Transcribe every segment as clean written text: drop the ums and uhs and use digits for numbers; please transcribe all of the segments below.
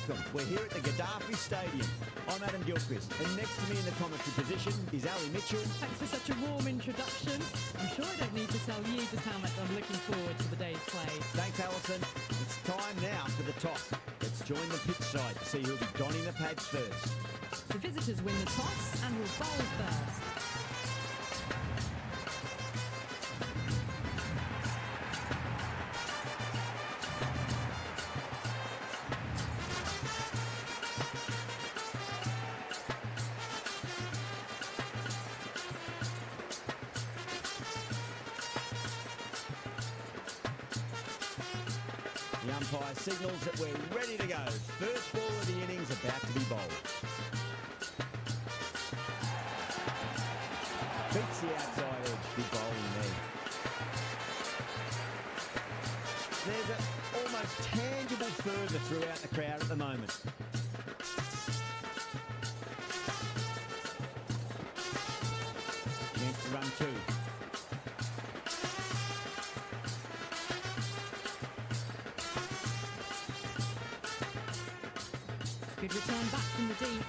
welcome. We're here at the Gaddafi Stadium. I'm Adam Gilchrist, and next to me in the commentary position is Ali Mitchell. Thanks for such a warm introduction. I'm sure I don't need to tell you just how much I'm looking forward to the day's play. Thanks, Alison. It's time now for the toss. Let's join the pitch side to see who'll be donning the pads first. The visitors win the toss and will bowl first. The umpire signals that we're ready to go. First ball of the innings about to be bowled. Beats the outside edge, good bowling there. There's an almost tangible fervour throughout the crowd at the moment. Chance to run two. Good return back from the deep.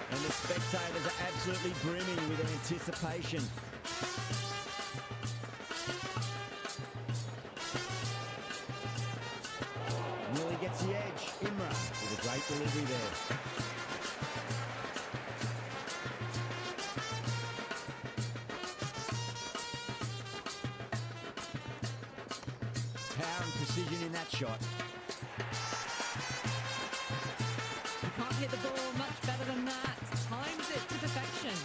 And the spectators are absolutely brimming with anticipation. Nearly gets the edge. Imra with a great delivery there. Power and precision in that shot. Can't hit the ball much better than that. Times it to perfection.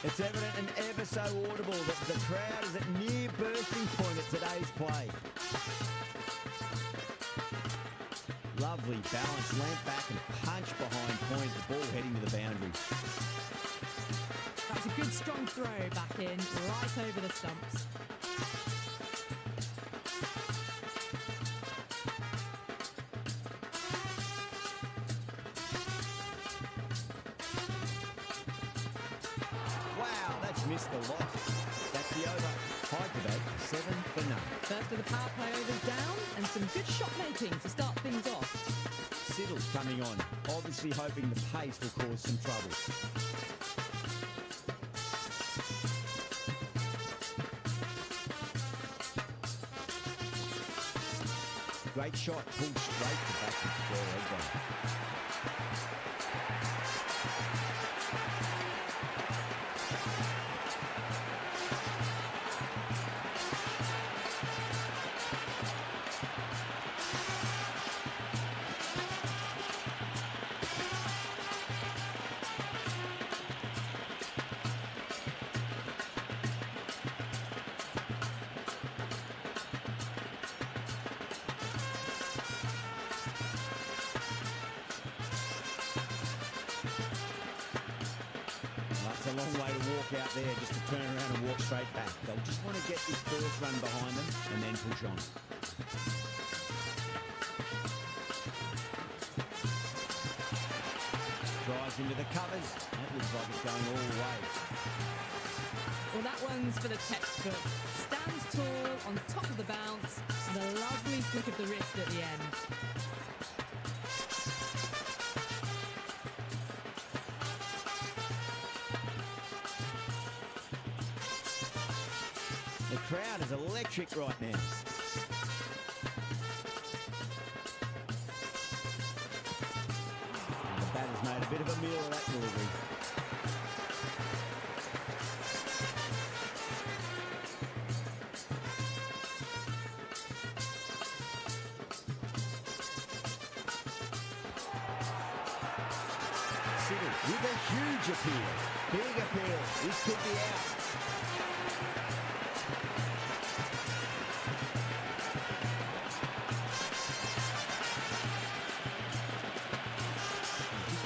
It's evident and ever so audible that the crowd is at near bursting point at today's play. Lovely balance, lamp back and punch behind point, the ball heading to the boundary. That's a good strong throw back in, right over the stumps. Wow, that's missed the lot. That's the over. Hyderabad, 7 for none. First of the power play overs down, and some good shot making to start things off. Siddle's coming on, obviously hoping the pace will cause some trouble. Great shot, pulled straight to back to square leg down. It's a long way to walk out there just to turn around and walk straight back. They'll just want to get this first run behind them and then push on. Drives into the covers. That looks like it's going all the way. Well, that one's for the textbook. Stands tall on top of the bounce, and a lovely flick of the wrist at the end. The crowd is electric right now. And the batter's made a bit of a meal of that delivery. Siddle with a huge appeal. Big appeal. This could be out.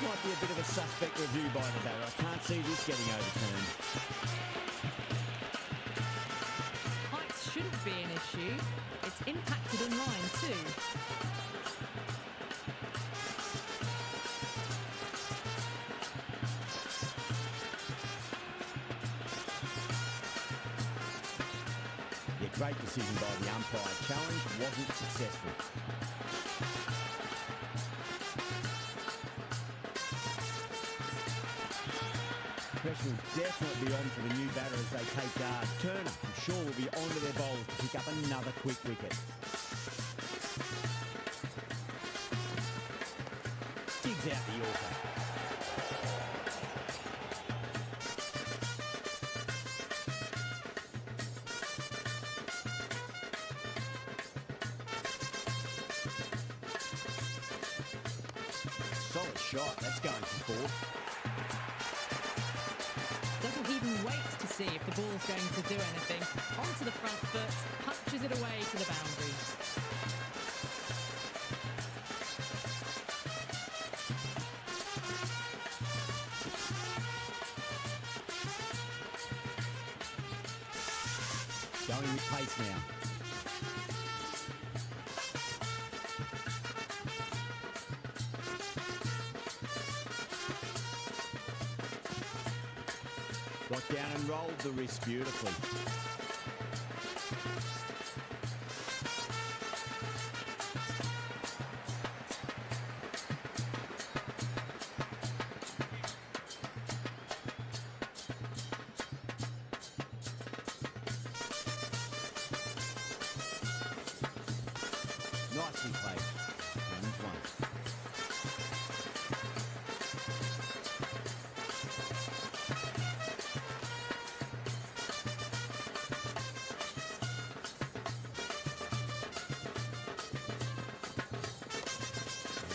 Might be a bit of a suspect review by the batter. I can't see this getting overturned. Height shouldn't be an issue. It's impacted in line too. Great decision by the umpire. Challenge wasn't successful. Pressure will definitely be on for the new batter as they take guard. Turner, I'm sure, will be onto their bowls to pick up another quick wicket. Digs out the Yorker. Solid shot. That's going for four. Doesn't even wait to see if the ball's going to do anything. Onto the front foot, punches it away to the boundary. Going with pace now. Got down and rolled the wrist beautifully. Nicely played. Runs one.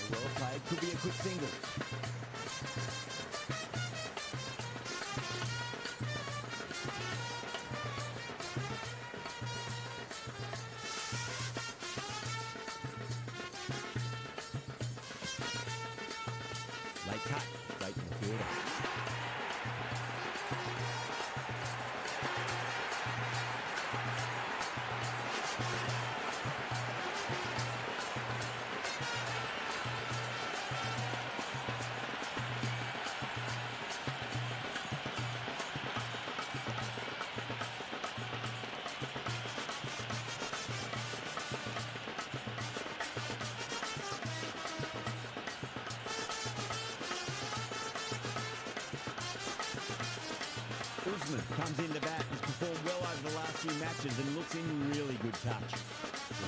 Well played. Could be a quick single. Late cut, straight to the fielder. Usman comes in to bat. He's performed well over the last few matches and looks in really good touch.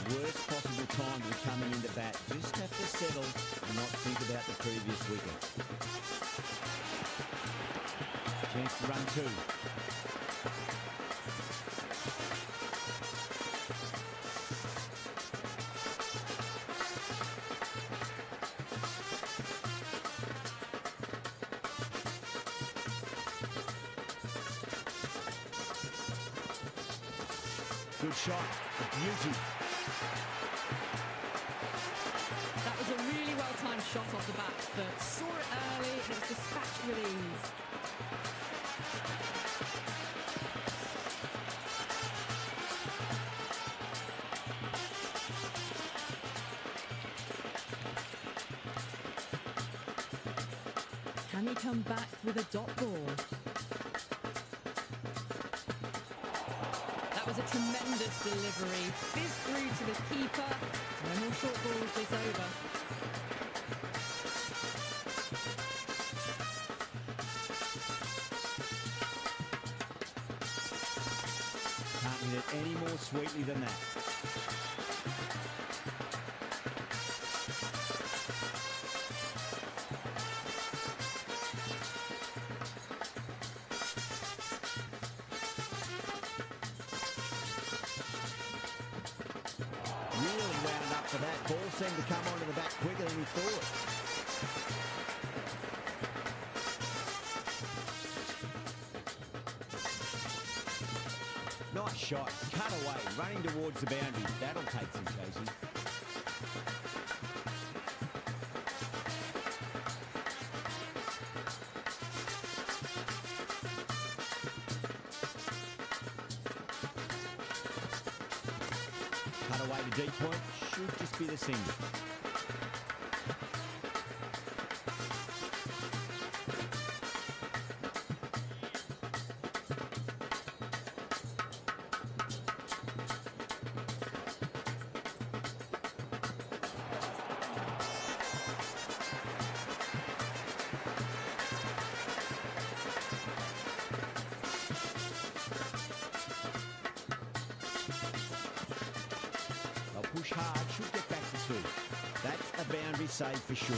The worst possible time to be coming into bat. Just have to settle and not think about the previous wicket. Chance to run two. Good shot, a beauty. That was a really well-timed shot off the bat, but saw it early and it was dispatched with ease. Can he come back with a dot ball? That was a tremendous delivery. Fizz through to the keeper. No more short balls this over. Can't hit it any more sweetly than that. Really wound up for that. Ball seemed to come onto the bat quicker than he thought. Nice shot. Cut away. Running towards the boundary. That'll take some chasing. Cut away to deep point. Should just be the single. push hard, should get back to 2. That's a boundary save for sure.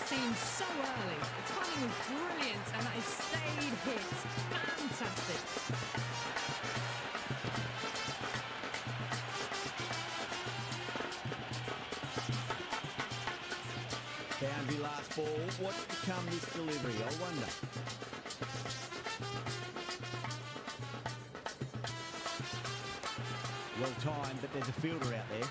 Seen so early. The timing was brilliant, and that is stayed hit. Fantastic. Boundary last ball. What's become this delivery? I wonder. Well timed, but there's a fielder out there.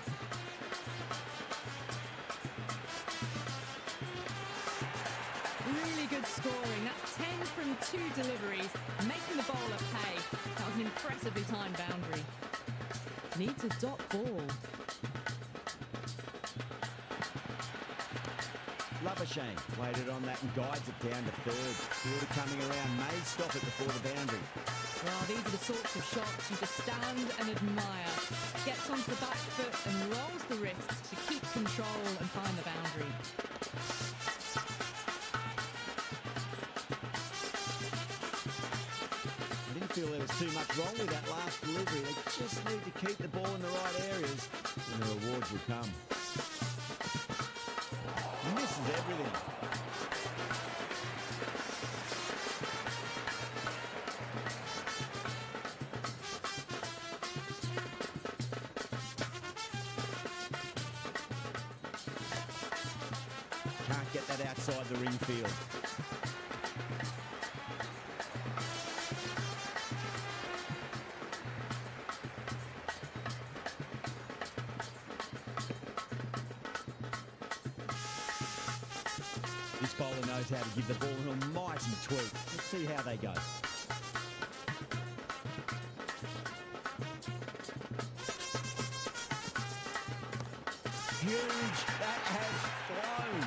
Really good scoring. That's 10 from 2 deliveries, making the bowler pay. That was an impressively timed boundary. Needs a dot ball. Labuschagne waited on that and guides it down to 3rd. Fielder coming around, may stop it before the boundary. Well, these are the sorts of shots you just stand and admire. Gets onto the back foot and rolls the wrists to keep control and find the boundary. Feel there was too much wrong with that last delivery. They just need to keep the ball in the right areas and the rewards will come. He misses everything. Can't get that outside the ring field. This bowler knows how to give the ball an almighty tweak. Let's see how they go. Huge. That has flown.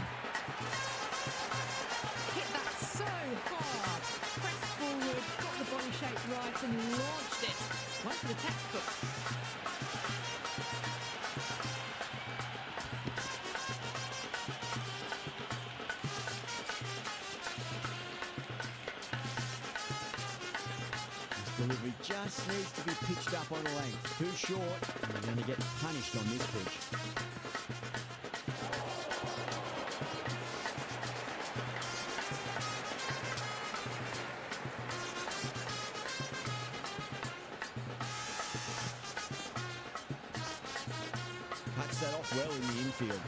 Hit that so hard. Pressed forward, got the body shape right and launched it. Went for the textbook. Delivery just needs to be pitched up on a length. Too short, and they're going to get punished on this pitch. Cuts that off well in the infield.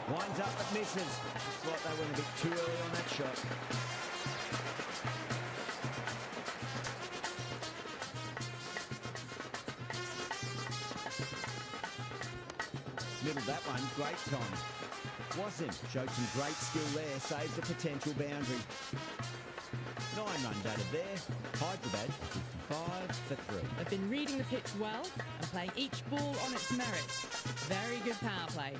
Winds up but misses. Looks like they went a bit too early on that shot. Middled that one, great time. Wasim showed some great skill there, saves a potential boundary. 9 runs added there. Hyderabad 55 for 3. They've been reading the pitch well and playing each ball on its merits. Very good power play.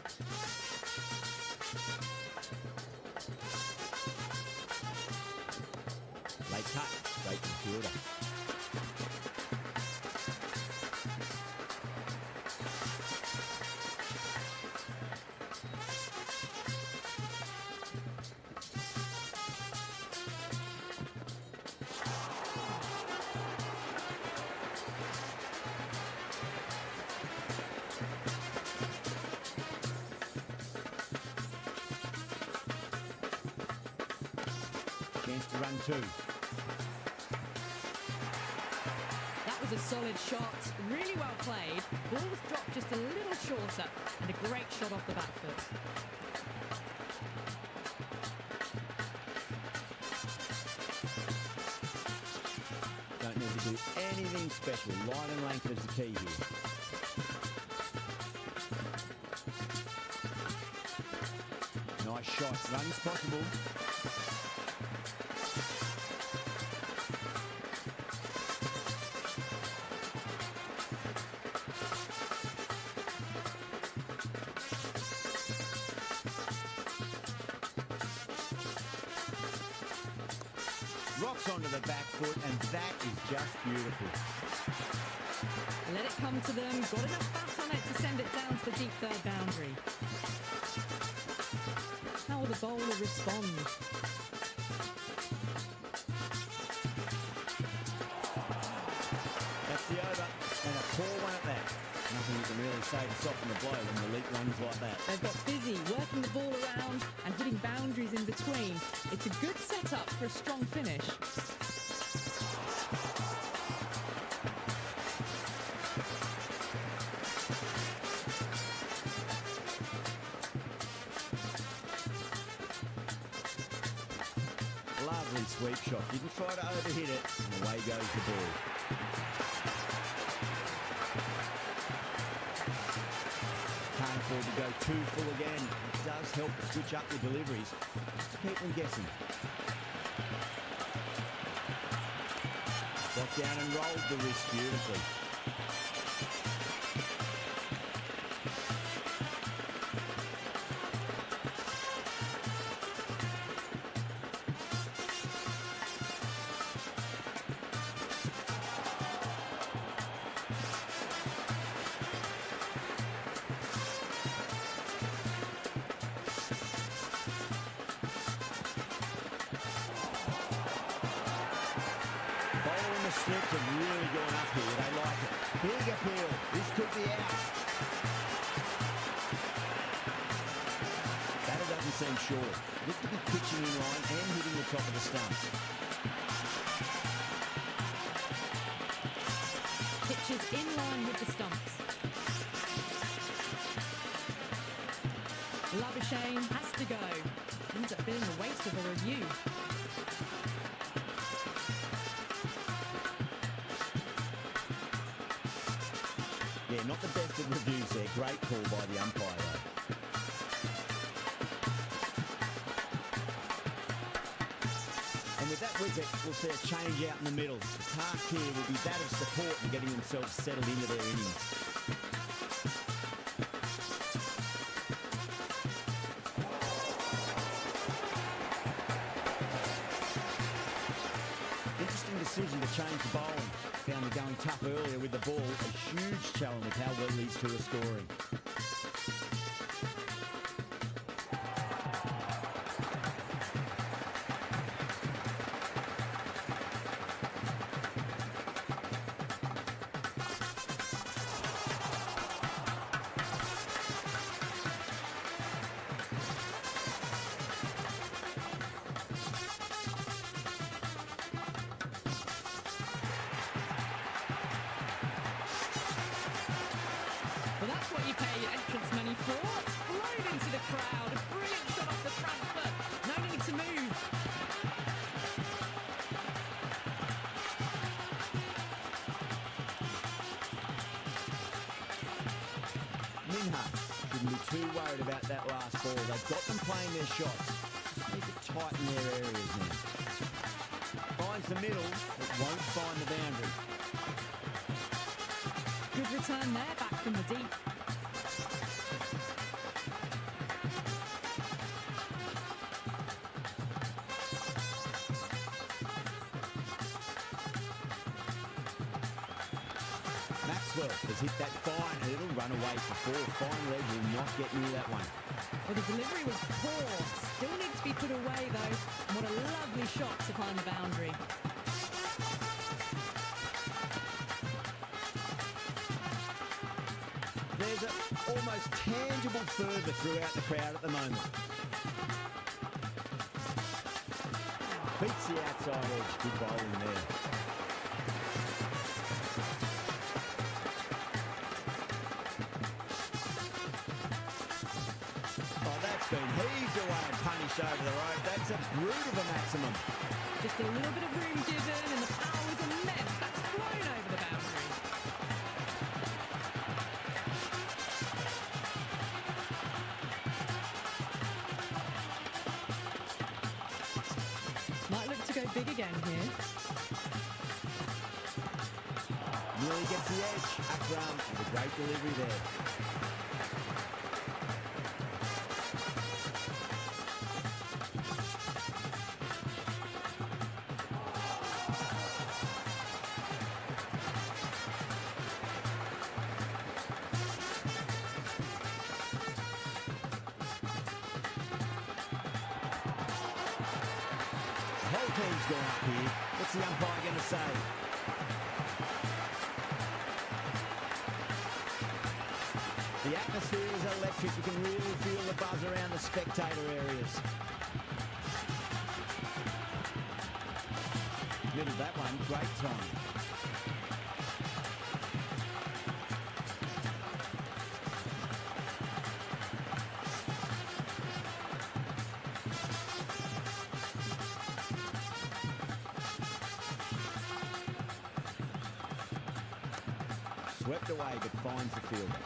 Late cut, straight to the fielder. to run two. That was a solid shot, really well played. Ball was dropped just a little shorter, and a great shot off the back foot. Don't need to do anything special. Line and length is the key here. Nice shot. Runs possible. Rocks onto the back foot, and that is just beautiful. Let it come to them. Got enough bat on it to send it down to the deep third boundary. How will the bowler respond? That's the over, and a poor one at that. Nothing you can really say to soften the blow when the elite runs like that. They've got busy, working the ball around and hitting boundaries in between. It's a good setup for a strong finish. Lovely sweep shot. Didn't try to overhit it, and away goes the ball. Can't afford to go too full again. It does help to switch up your deliveries, just to keep them guessing. Got down and rolled the wrist beautifully. The slips have really gone up here. They like it. Big appeal. This could be out. Batter doesn't seem sure. Looks to be pitching in line and hitting the top of the stumps. Pitches in line with the stumps. Labuschagne has to go. Ends up being a waste of a review. Yeah, not the best of reviews there. Great call by the umpire, though. And with that wicket, we'll see a change out in the middle. The task here will be that of support and getting themselves settled into their innings. Interesting decision to change the bowling. Found they're going tough earlier with the ball. A huge challenge with how well these two are scoring. Well, that's what you pay your entrance money for. It's flown into the crowd. A brilliant shot off the front foot. No need to move. Minhas shouldn't be too worried about that last ball. They've got them playing their shots. Just need to tighten their areas now. Finds the middle, but won't find the boundary. Good return there, back from the deep. Maxwell has hit that fine and it'll run away for four. Fine leg will not get near that one. Well, the delivery was poor. Still needs to be put away, though. What a lovely shot to find the boundary. There's an almost tangible fervour throughout the crowd at the moment. Beats the outside edge. Good bowling there. Oh, that's been heaved away and punished over the rope. That's a brute of a maximum. Just a little bit of room given, and the power was immense. That's flown over the boundary. Might look to go big again here. Nearly gets the edge. Akram with a great delivery there. The whole team's gone up here. What's the umpire going to say? The atmosphere is electric. You can really feel the buzz around the spectator areas. Middle of that one, great time. Swept away, but finds the fielder.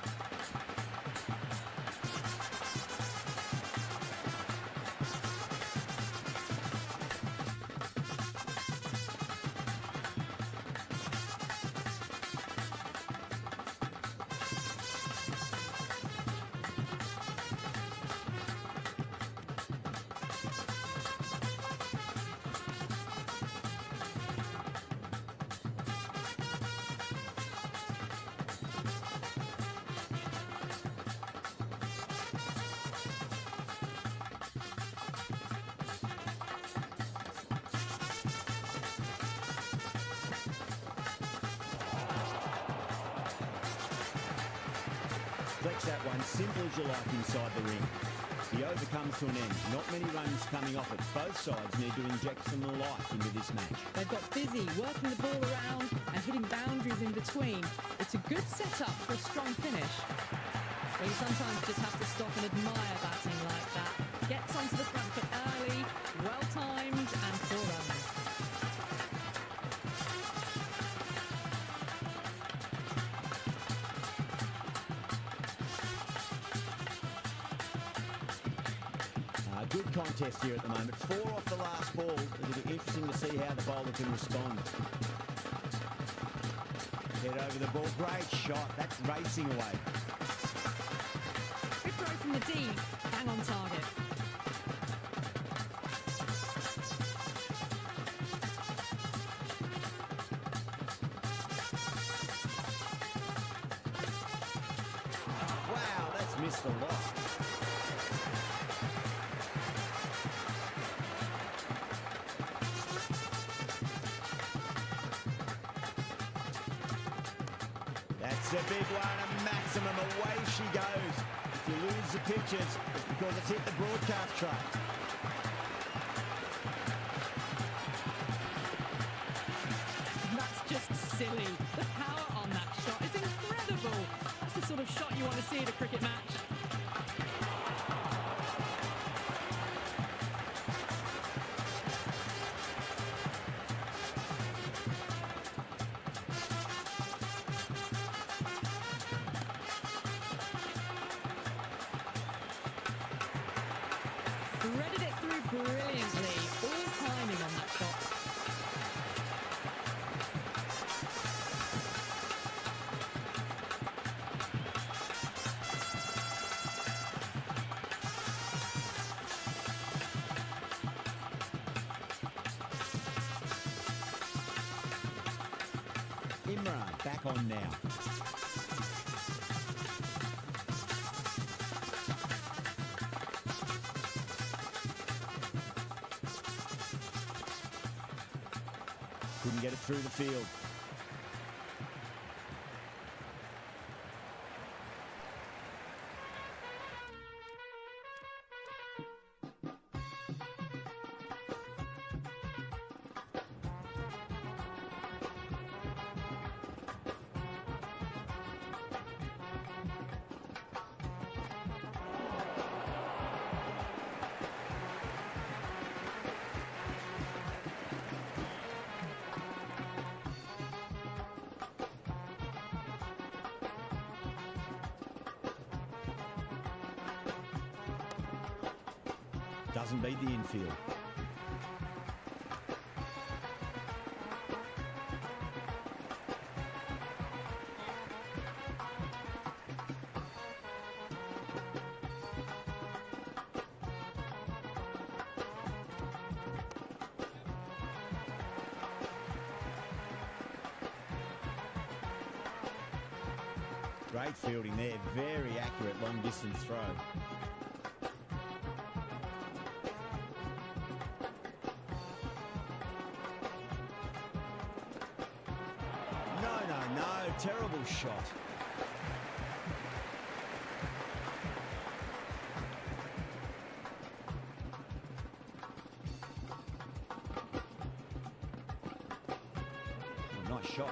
Flex that one, simple as you like inside the ring. The over comes to an end. Not many runs coming off it. Both sides need to inject some life into this match. They've got busy, working the ball around and hitting boundaries in between. It's a good setup for a strong finish. Well, you sometimes just have to stop and admire batting like that. Gets onto the front foot early, well-timed and 4 runs. Good contest here at the moment. 4 off the last ball. It'll be interesting to see how the bowler can respond. Head over the ball. Great shot. That's racing away. Good throw from the D. Bang on target. Wow, that's missed a lot. That's a big one, a maximum. Away she goes. If you lose the pictures, it's because it's hit the broadcast truck. That's just silly. The power on that shot is incredible. That's the sort of shot you want to see at a cricket match. Threaded it through brilliantly. All timing on that shot. Imran back on now. Couldn't get it through the field. Doesn't beat the infield. Great fielding there, very accurate long distance throw. No, terrible shot. Oh, nice shot.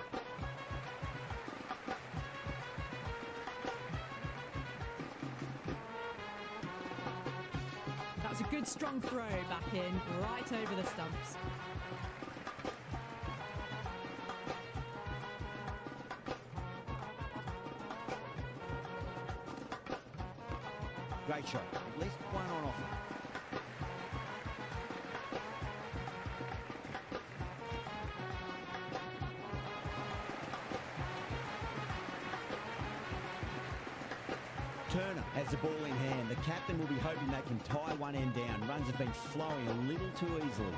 That was a good strong throw back in, right over the stumps. Great shot. At least one on offer. Turner has the ball in hand. The captain will be hoping they can tie one end down. Runs have been flowing a little too easily.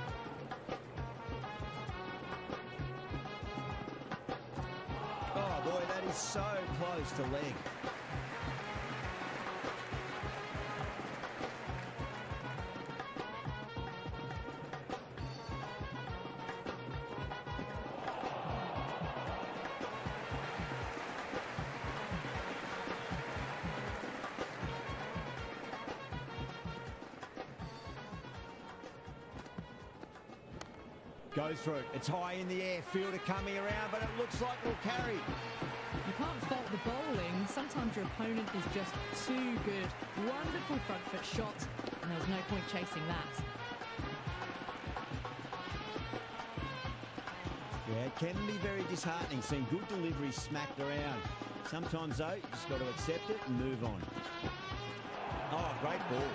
Oh boy, that is so close to leg. Goes for it. It's high in the air. Fielder coming around, but it looks like we'll carry. You can't fault the bowling. Sometimes your opponent is just too good. Wonderful front foot shot, and there's no point chasing that. Yeah, it can be very disheartening seeing good delivery smacked around. Sometimes, though, you just got to accept it and move on. Oh, great ball.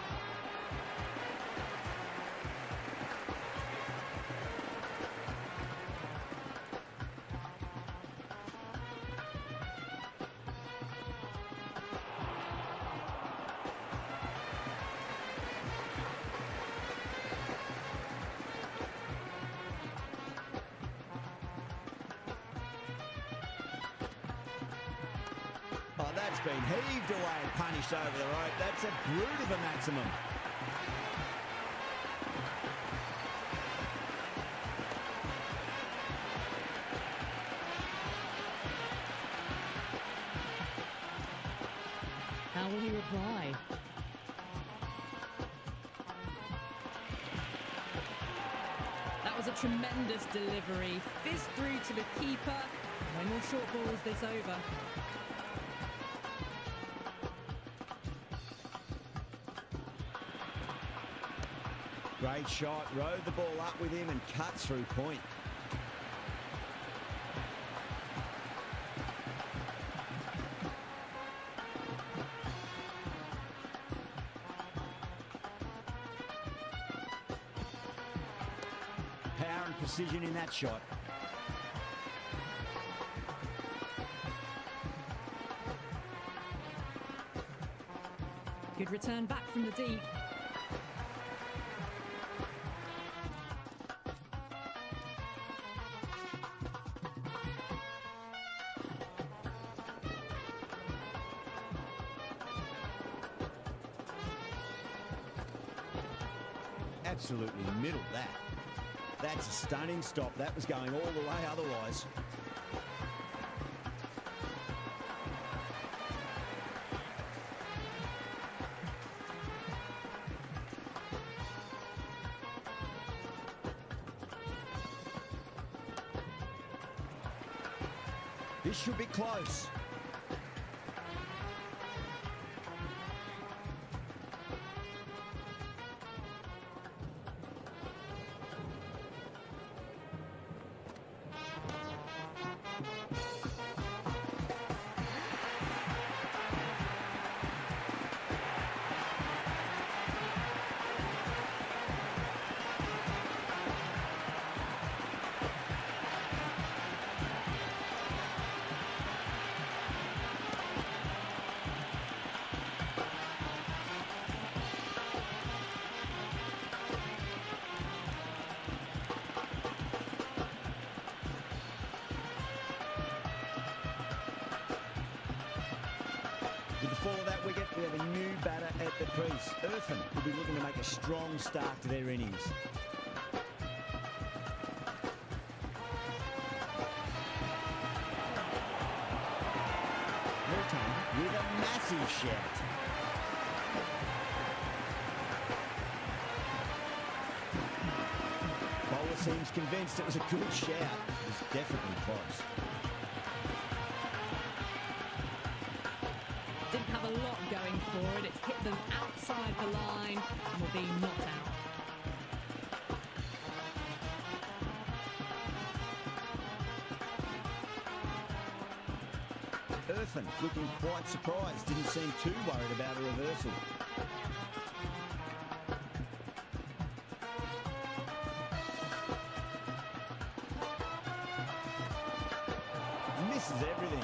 Oh, that's been heaved away and punished over the rope. That's a brute of a maximum. How will he reply? That was a tremendous delivery. Fist through to the keeper. No more short balls this over. Great shot, rode the ball up with him and cut through point. Power and precision in that shot. Good return back from the deep. Absolutely middled that. That's a stunning stop. That was going all the way otherwise. This should be close. With the fall of that wicket, we have a new batter at the crease. Irfan will be looking to make a strong start to their innings. Multan with a massive shout. Bowler seems convinced it was a good shout. It was definitely close. Didn't have a lot going for it. It's hit them outside the line and will be not out. Irfan looking quite surprised. Didn't seem too worried about a reversal. Misses everything.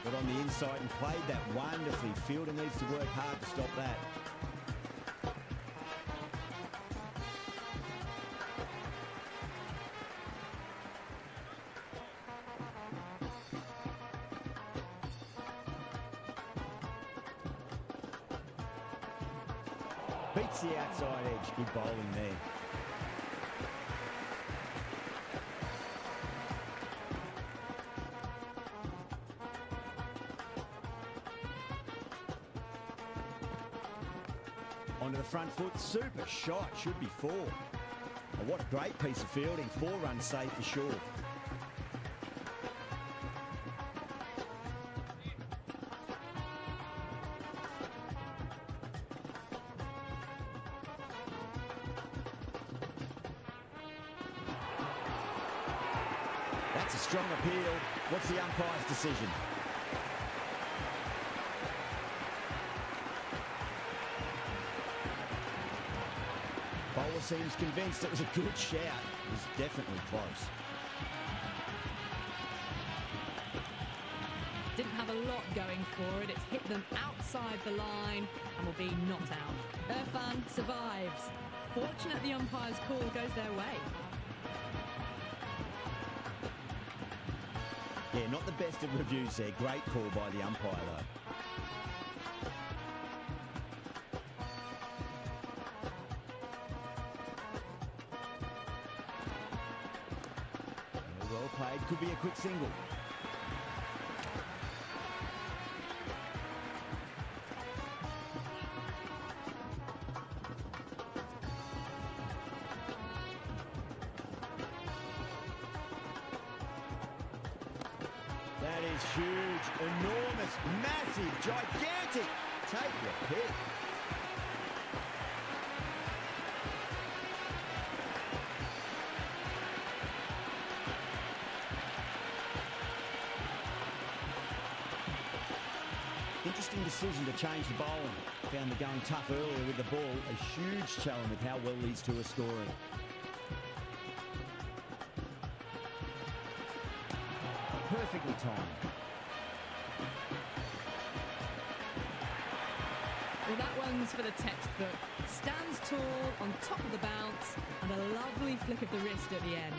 Got on the inside and played that wonderfully. Fielder needs to work hard to stop that. Beats the outside edge. Good bowling there. Onto the front foot, super shot, should be 4. Oh, what a great piece of fielding, 4 runs safe for sure. That's a strong appeal. What's the umpire's decision? Bowler seems convinced it was a good shout. It was definitely close. Didn't have a lot going for it. It's hit them outside the line and will be not out. Irfan survives. Fortunate the umpire's call goes their way. Yeah, not the best of reviews there. Great call by the umpire, though. Well played. Could be a quick single. That is huge, enormous, massive, gigantic. Take your pick. Interesting decision to change the bowling. Found the going tough earlier with the ball. A huge challenge with how well these two are scoring. Perfectly timed. Well, that one's for the textbook. Stands tall on top of the bounce and a lovely flick of the wrist at the end.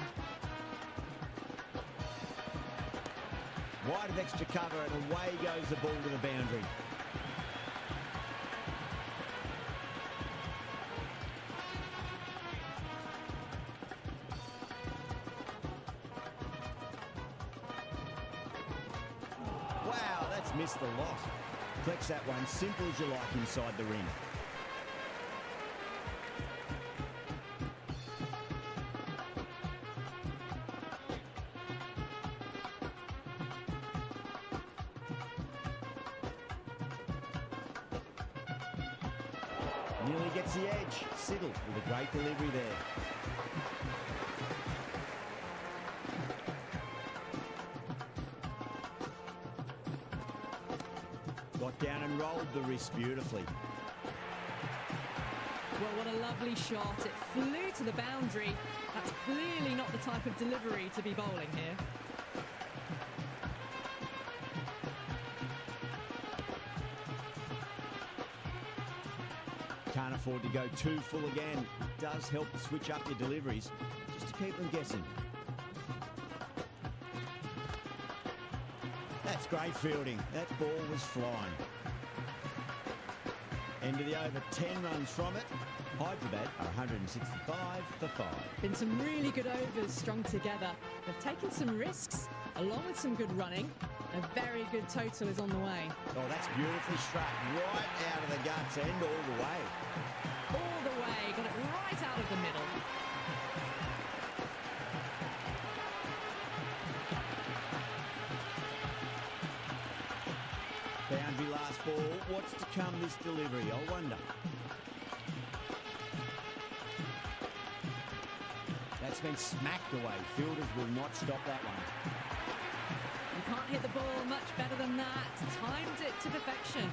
Wide of extra cover and away goes the ball to the boundary. Wow, that's missed the lot. Flex that one, simple as you like inside the ring. Nearly gets the edge. Siddle with a great delivery there. Got down and rolled the wrist beautifully. Well, what a lovely shot. It flew to the boundary. That's clearly not the type of delivery to be bowling here. Can't afford to go too full again. It does help to switch up your deliveries, just to keep them guessing. That's great fielding. That ball was flying. End of the over, 10 runs from it. Hyderabad are 165 for 5. Been some really good overs strung together. They've taken some risks, along with some good running. A very good total is on the way. Oh, that's beautifully struck. Right out of the guts end all the way. All the way. Got it right out of the middle. Boundary last ball. What's to come this delivery? I wonder. That's been smacked away. Fielders will not stop that one. You can't hit the ball much better than that. Timed it to perfection.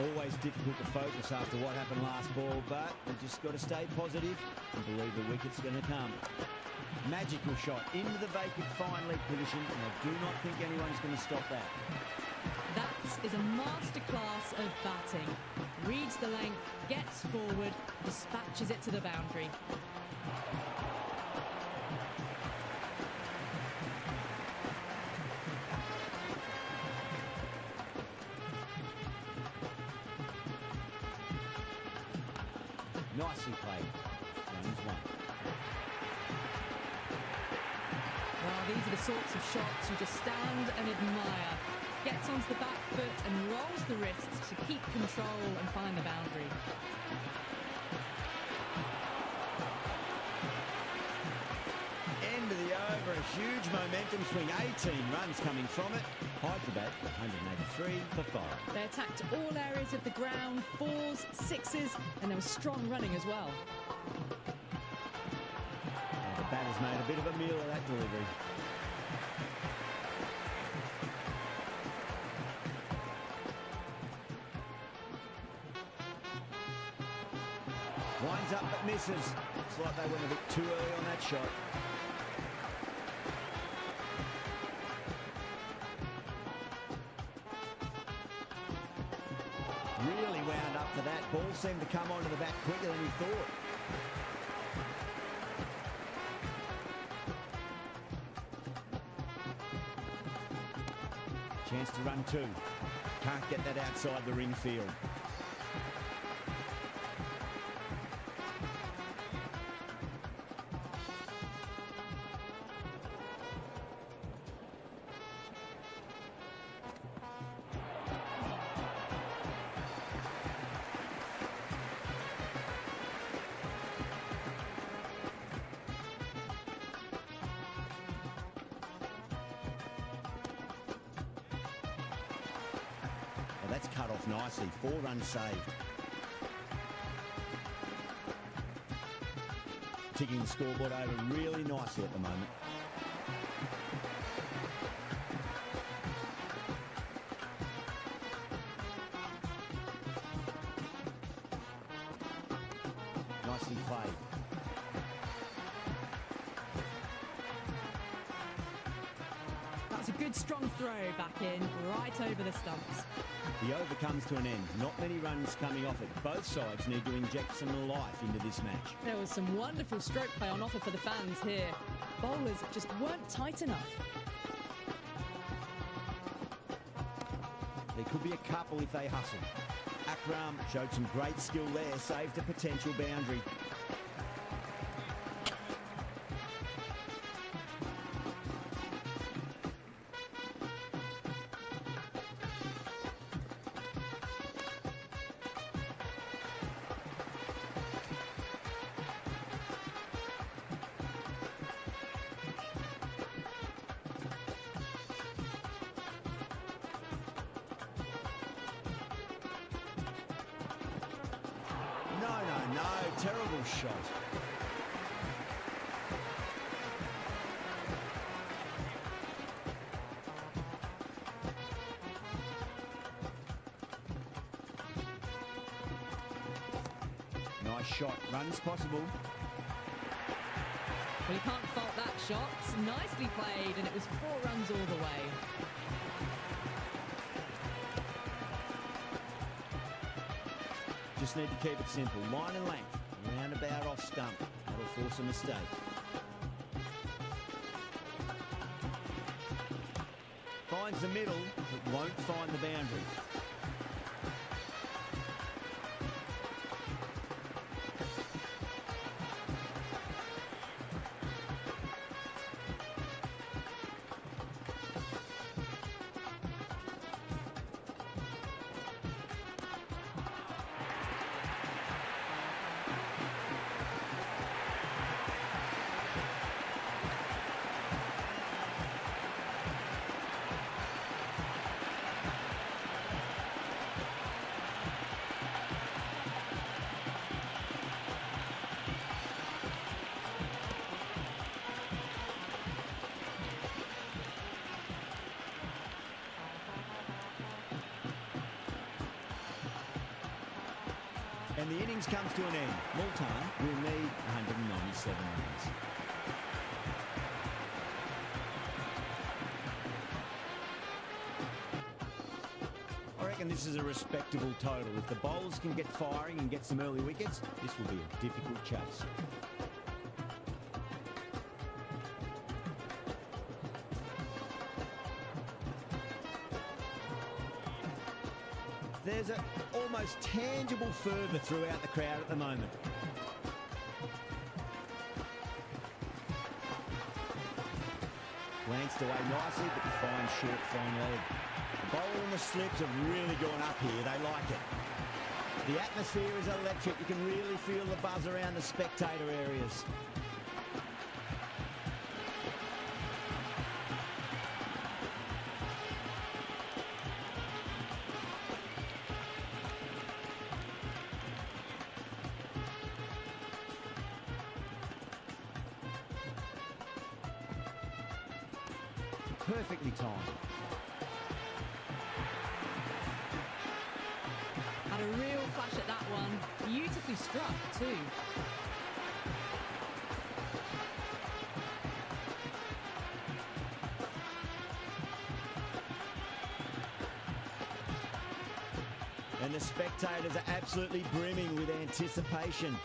Always difficult to focus after what happened last ball, but we've just got to stay positive and believe the wicket's going to come. Magical shot into the vacant fine leg position, and I do not think anyone's going to stop that. That is a masterclass of batting. Reads the length, gets forward, dispatches it to the boundary. Nicely played. Runs one. Well, these are the sorts of shots you just stand and admire. Gets onto the back foot and rolls the wrists to keep control and find the boundary. End of the over, a huge momentum swing. 18 runs coming from it. Hyderabad 183 for 5. They attacked all areas of the ground, 4s, 6s, and there was strong running as well. The batter's made a bit of a meal of that delivery. Winds up but misses. Looks like they went a bit too early on that shot. Really wound up for that. Ball seemed to come onto the bat quicker than he thought. Chance to run two. Can't get that outside the ring field. That's cut off nicely. 4 runs saved. Ticking the scoreboard over really nicely at the moment. Nicely played. That's a good strong throw back in, right over the stumps. The over comes to an end. Not many runs coming off it. Both sides need to inject some life into this match. There was some wonderful stroke play on offer for the fans here. Bowlers just weren't tight enough. There could be a couple if they hustle. Akram showed some great skill there, saved a potential boundary. No, terrible shot. Nice shot. Runs possible. Well, you can't fault that shot. Nicely played, and it was 4 runs all the way. Just need to keep it simple. Line and length. Roundabout off stump. That'll force a mistake. Finds the middle, but won't find the boundary. And the innings comes to an end. Multan will need 197 runs. I reckon this is a respectable total. If the bowlers can get firing and get some early wickets, this will be a difficult chase. There's an almost tangible fervour throughout the crowd at the moment. Glanced away nicely, but fine short fine leg. The bowl and the slips have really gone up here. They like it. The atmosphere is electric. You can really feel the buzz around the spectator areas. Perfectly timed. Had a real flash at that one. Beautifully struck too. And the spectators are absolutely brimming with anticipation.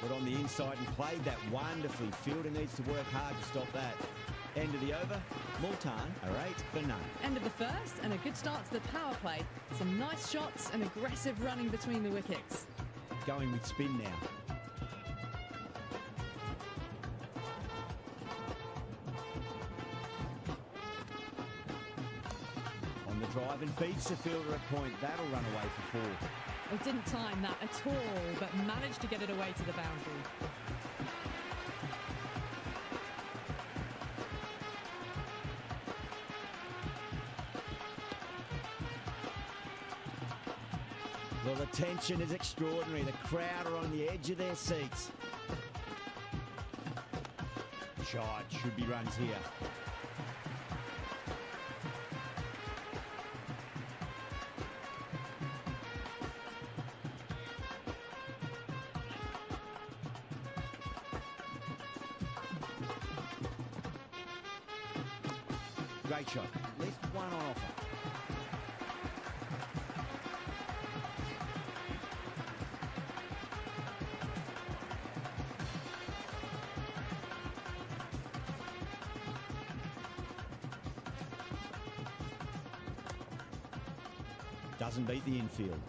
But on the inside and played that wonderfully. Fielder needs to work hard to stop that. End of the over. Multan are 8 for none. End of the first, and a good start to the power play. Some nice shots and aggressive running between the wickets. Going with spin now. On the drive and beats the fielder at point. That'll run away for 4. Well, didn't time that at all, but managed to get it away to the boundary. Well, the tension is extraordinary. The crowd are on the edge of their seats. Shot, should be runs here. Great shot. At least one on offer. Doesn't beat the infield.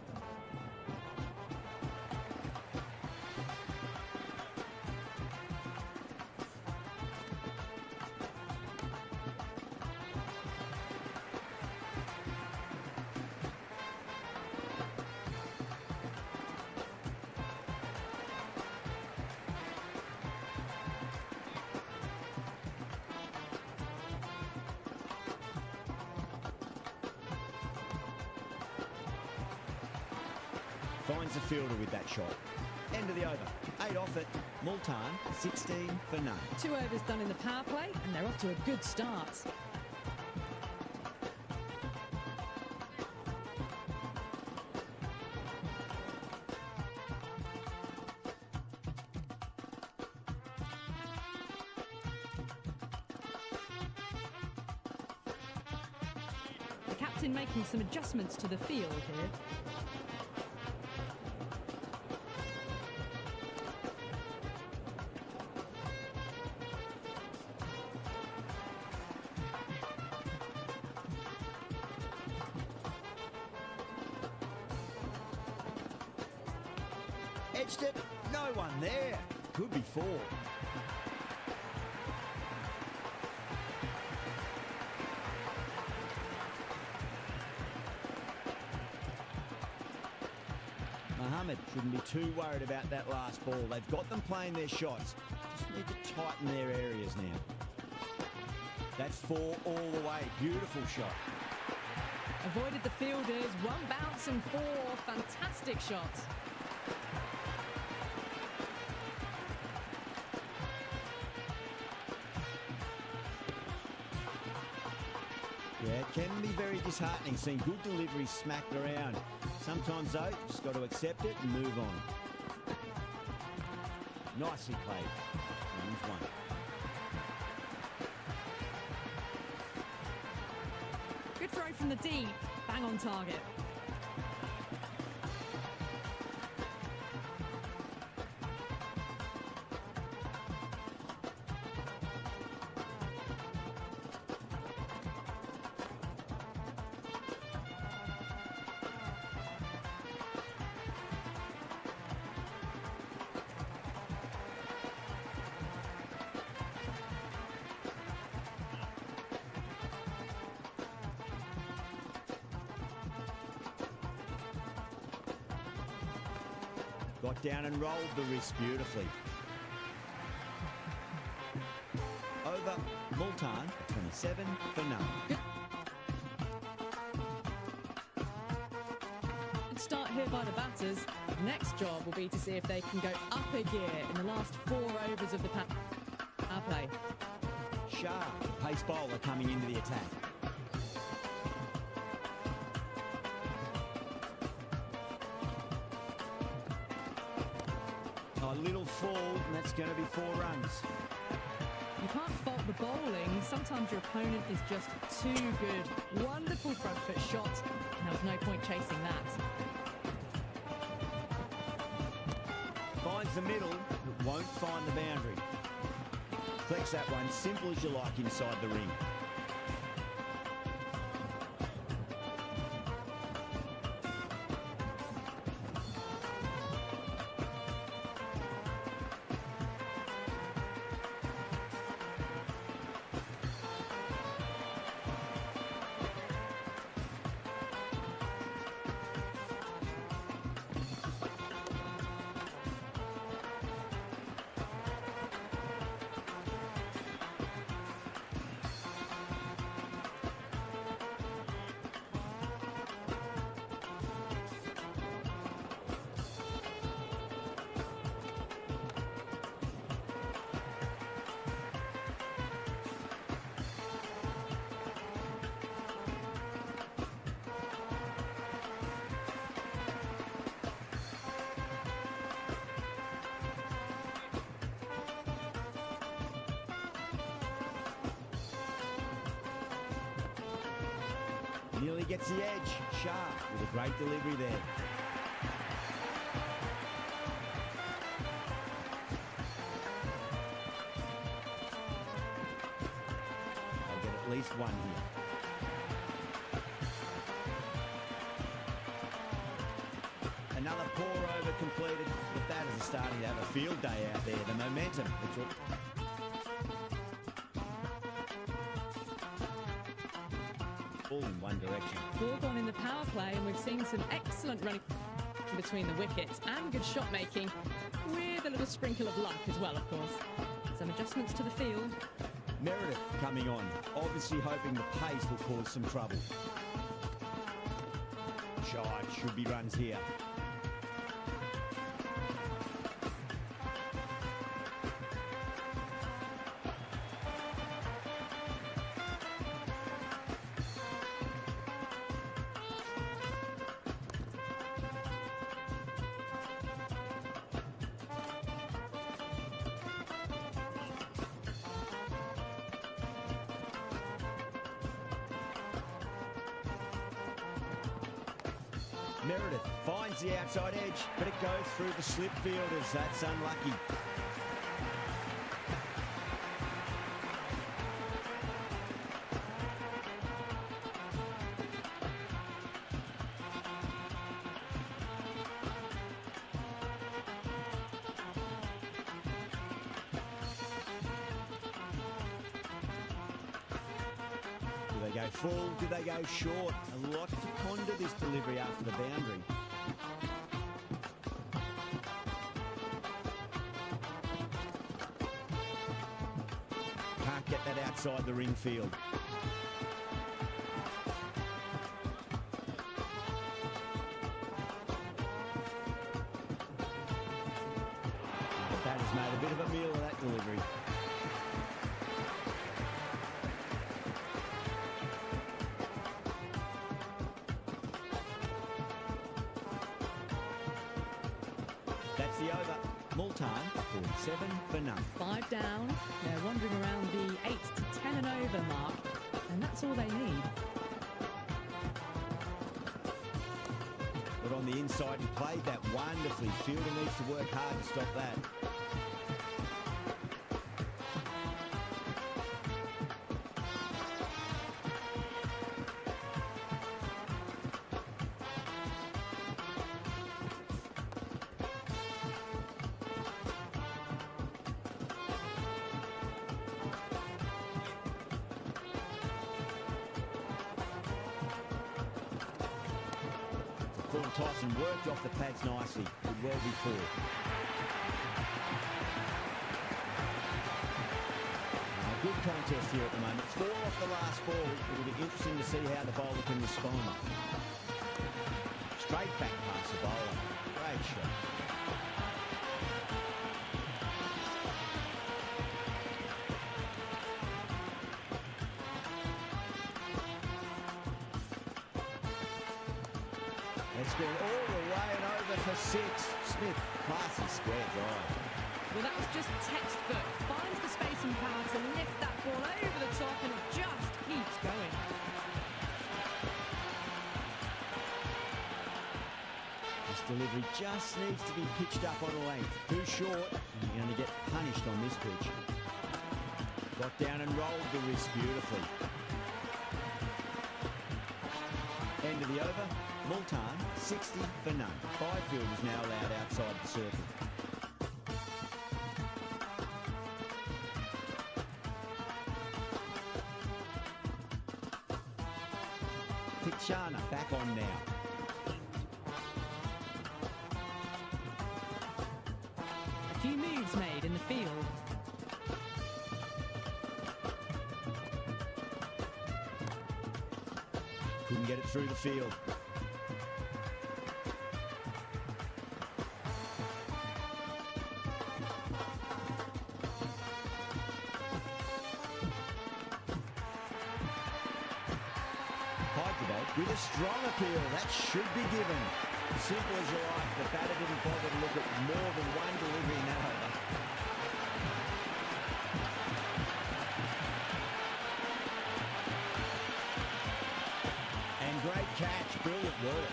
Finds the fielder with that shot. End of the over. 8 off it. Multan, 16 for none. 2 overs done in the power play, and they're off to a good start. The captain making some adjustments to the field here. Edged it. No one there. Could be 4. Mohammed shouldn't be too worried about that last ball. They've got them playing their shots. Just need to tighten their areas now. That's 4 all the way. Beautiful shot. Avoided the fielders. 1 bounce and 4. Fantastic shots. Yeah, it can be very disheartening seeing good deliveries smacked around. Sometimes, though, you just got to accept it and move on. Nicely played. Runs 1. Good throw from the deep. Bang on target. Got down and rolled the wrist beautifully. Over Multan, 27 for none. Good start here by the batters. Next job will be to see if they can go up a gear in the last 4 overs of the power play. Shah, pace bowler coming into the attack. A little fall, and that's going to be 4 runs. You can't fault the bowling. Sometimes your opponent is just too good. Wonderful front foot shot, and there was no point chasing that. Finds the middle, but won't find the boundary. Flex that one, simple as you like inside the ring. Nearly gets the edge. Sharp with a great delivery there. I'll get at least 1 here. Another pour over completed. The batters are starting to have a field day out there. The momentum. All in one direction. 4 gone in the power play, and we've seen some excellent running between the wickets and good shot making, with a little sprinkle of luck as well, of course. Some adjustments to the field. Meredith coming on, obviously hoping the pace will cause some trouble. Shy, should be runs here. Meredith finds the outside edge, but it goes through the slip fielders. That's unlucky. Do they go full? Do they go short? A lot to ponder this delivery after the boundary. Can't get that outside the ring field. The batter's made a bit of a meal of that delivery. That's the over. Multan, 47 for none. 5 down. They're wandering around the 8 to 10 and over mark, and that's all they need. But on the inside, he played that wonderfully. Fielder needs to work hard to stop that. Tyson worked off the pads nicely. Did well before. A good contest here at the moment. 4 off the last ball. It'll be interesting to see how the bowler can respond. Straight back past the bowler. Great shot. It's gone all the way and over for 6. Smith, classy square drive. Well, that was just textbook. Finds the space and power to lift that ball over the top, and it just keeps going. This delivery just needs to be pitched up on a length. Too short, and you're going to get punished on this pitch. Got down and rolled the wrist beautifully. End of the over. Multan, 60 for none. 5 fielders now allowed outside the circle. Pitchana back on now. A few moves made in the field. Couldn't get it through the field. Hyderabad with a strong appeal. That should be given. Simple as you like. The batter didn't bother to look at more than one delivery in that over. And great catch. Brilliant work.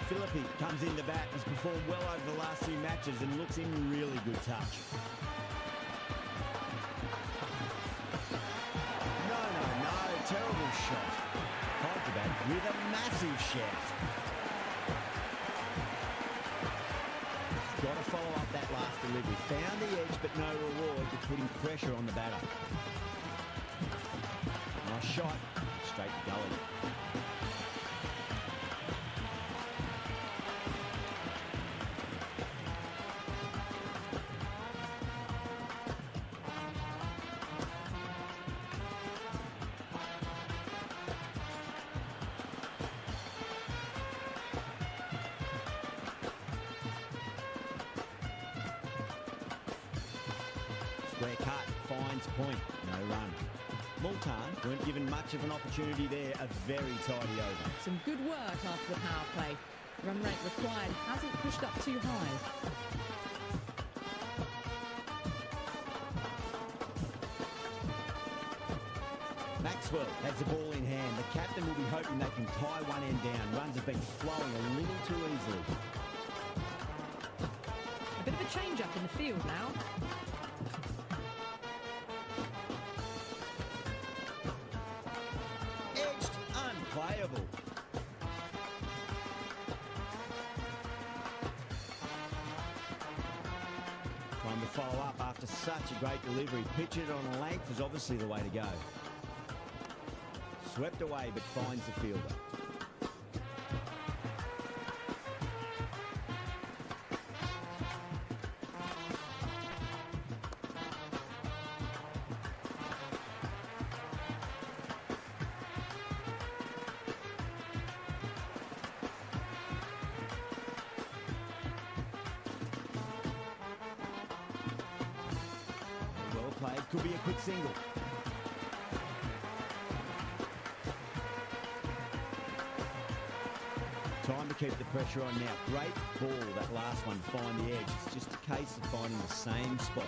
Philippi comes in to bat, has performed well over the last 2 matches and looks in really good touch. No, terrible shot. Hyderabad with a massive shout. Got to follow up that last delivery. Found the edge, but no reward for putting pressure on the batter. Nice shot, straight to gully. Square cut, finds point, no run. Multan weren't given much of an opportunity there. A very tidy over. Some good work after the power play. Run rate required hasn't pushed up too high. Maxwell has the ball in hand. The captain will be hoping they can tie one end down. Runs have been flowing a little too easily. A bit of a change-up in the field now. Edged, unplayable. Time to follow up after such a great delivery. Pitch it on a length is obviously the way to go. Swept away but finds the fielder. Well played, could be a quick single. Time to keep the pressure on now. Great ball, that last one, to find the edge. It's just a case of finding the same spot.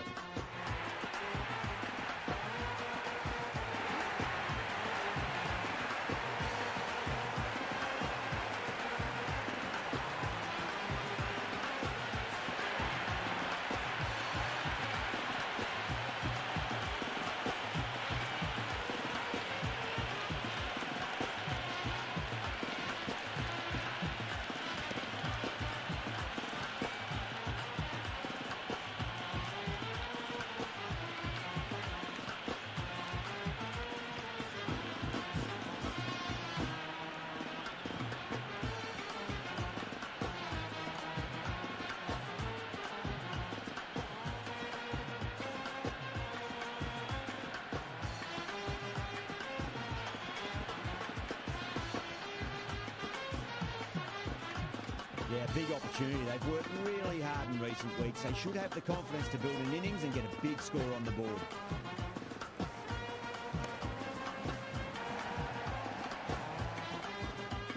Yeah, big opportunity. They've worked really hard in recent weeks. They should have the confidence to build an innings and get a big score on the board.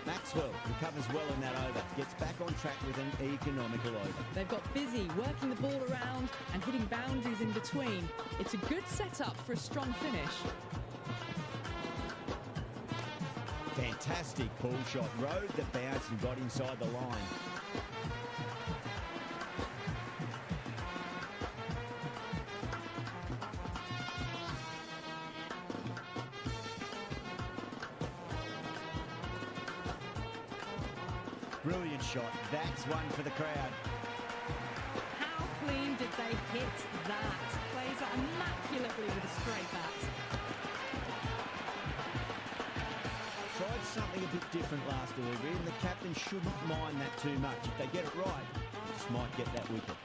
Maxwell recovers well in that over. Gets back on track with an economical over. They've got busy working the ball around and hitting boundaries in between. It's a good setup for a strong finish. Fantastic pull shot. Rode the bounce and got inside the line. Brilliant shot. That's one for the crowd. How clean did they hit that? Plays that immaculately with a straight bat. Tried something a bit different last delivery, and the captain shouldn't mind that too much. If they get it right, just might get that wicket.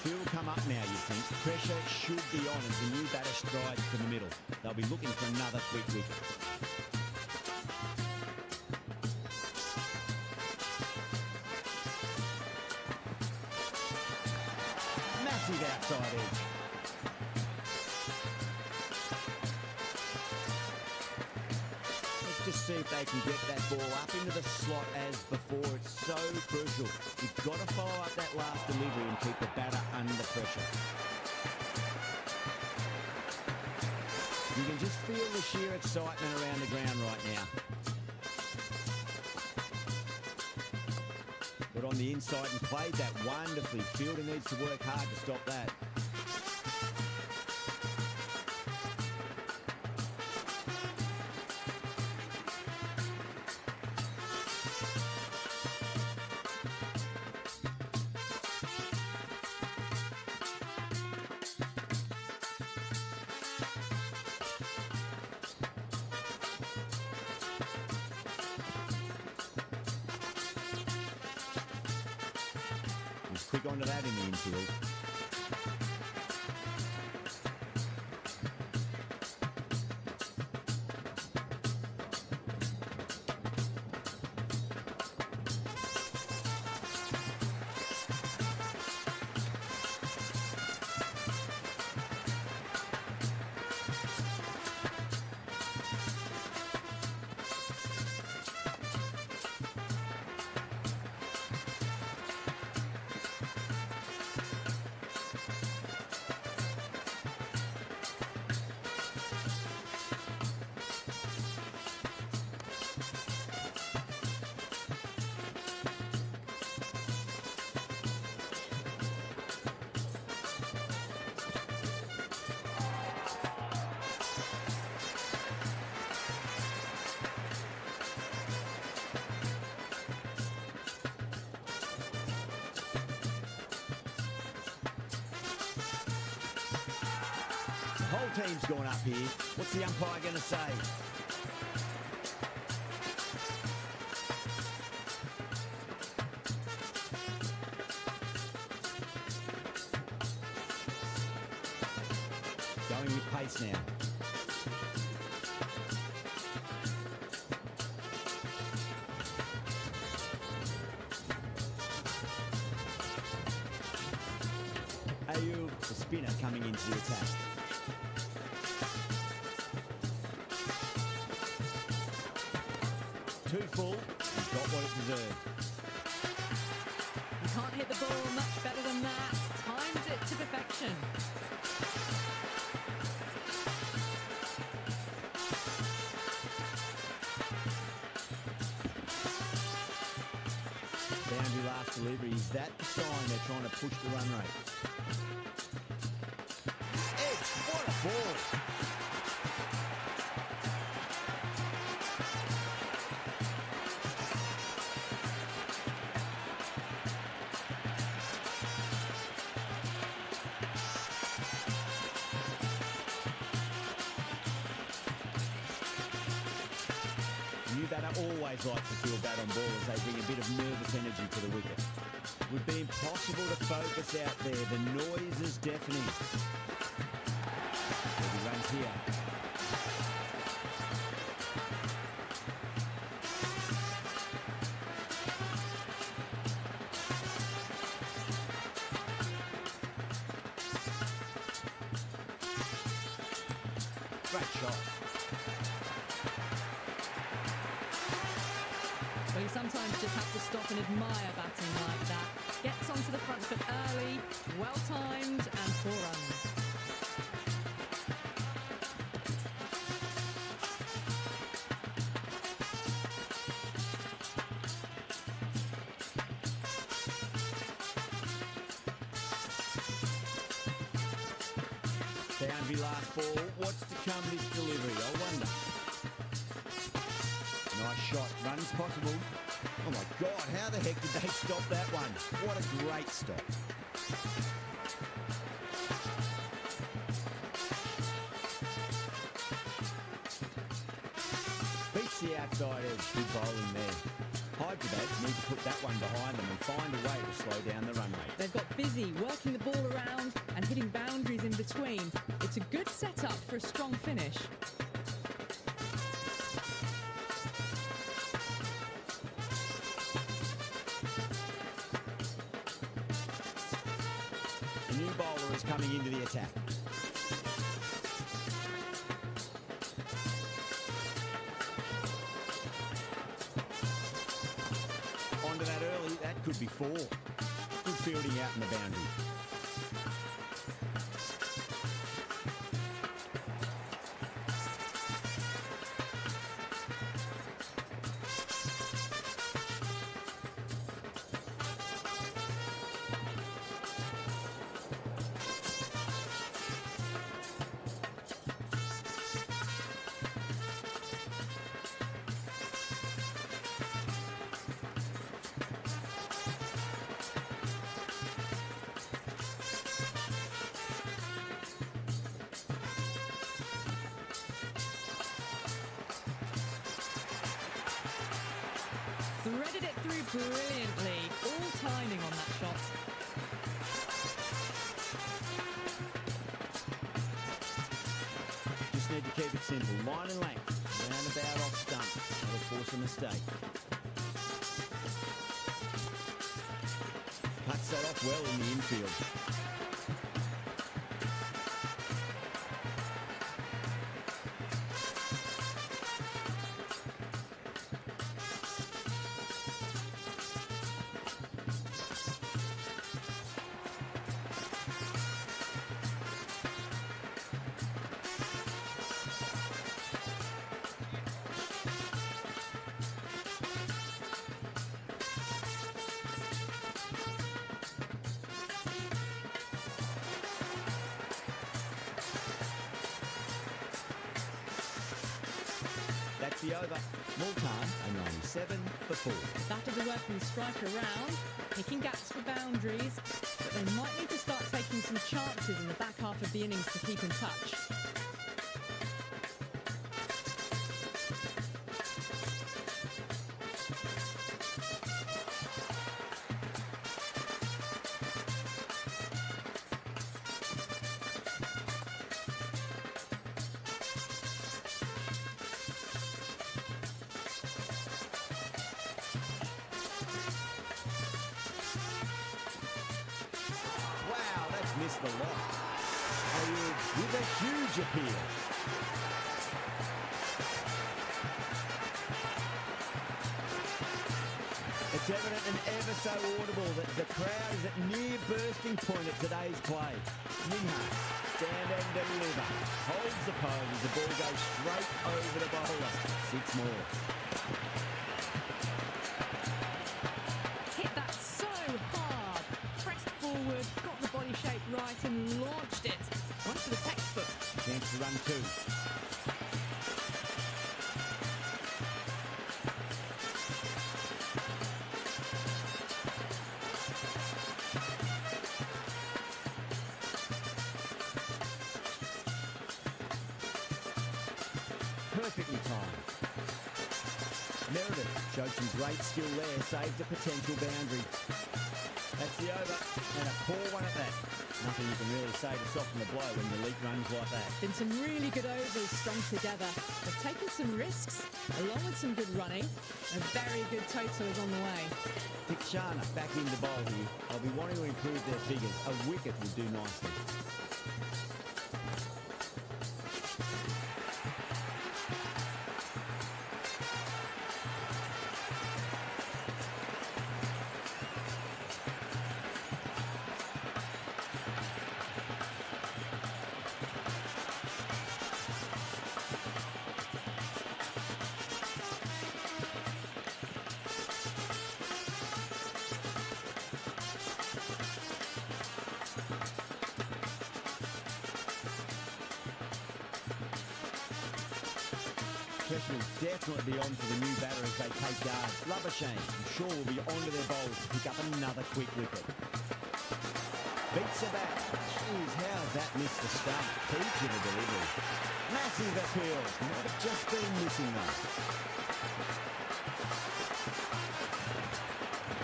Field come up now, you think. Pressure should be on as the new batter strides to the middle. They'll be looking for another quick wicket. Massive outside edge. Let's just see if they can get that ball up into the slot as before. It's so crucial. You've got to follow up that last delivery and keep the batter under pressure. You can just feel the sheer excitement around the ground right now. But on the inside and played that wonderfully. Fielder needs to work hard to stop that. quick onto that in the infield. The whole team's gone up here. What's the umpire going to say? Going with pace now. Ayub, the spinner, coming into the attack. Too full, and got what it deserved. You can't hit the ball much better than that. Timed it to perfection. Boundary last delivery. Is that the sign they're trying to push the run rate? Edge, what a ball! New batter always likes to feel bat on ball as they bring a bit of nervous energy to the wicket. It would be impossible to focus out there. The noise is deafening. He runs here. Great shot. Well, you sometimes just have to stop and admire batting like that. Gets onto the front foot early, well timed, and 4 runs. Boundary last ball. What's to come this delivery? I wonder. Nice shot. Run's possible. Oh my God, how the heck did they stop that one? What a great stop. Beats the outside edge. Good bowling there. Hyderabad need to put that one behind them and find a way to slow down the run rate. They've got busy working the ball around and hitting boundaries in between. It's a good setup for a strong finish. A new bowler is coming into the attack. Onto that early, that could be 4. Good fielding out in the boundary. Threaded it through brilliantly. All timing on that shot. keep it simple. Line and length. Roundabout off stump. That'll force a mistake. Cuts that off well in the infield. That's the over. Multan, a 97 for 4. Batters are working the striker around, picking gaps for boundaries, but they might need to start taking some chances in the back half of the innings to keep in touch. Missed the lock. With a huge appeal. It's evident and ever so audible that the crowd is at near bursting point at today's play. Minhas, stand and deliver. Holds the pose as the ball goes straight over the bowler. 6 more. Hit that so hard. Pressed forward, got the body shape right and launched it. One for the textbook. Chance to run 2. Perfectly timed. Meredith showed some great skill there, saved a potential boundary. That's the over, and a poor one at that. Nothing you can really say to soften the blow when the leak runs like that. Been some really good overs strung together. They've taken some risks, along with some good running. A very good total is on the way. Tikshana back in the bowl here. They'll be wanting to improve their figures. A wicket would do nicely. Pressure will definitely be on for the new batter as they take guard. Labuschagne, I'm sure, will be onto their bowls to pick up another quick wicket. Beats the bat. Jeez, how has that missed the start? Peach of the delivery. Massive appeal. Might have just been missing though.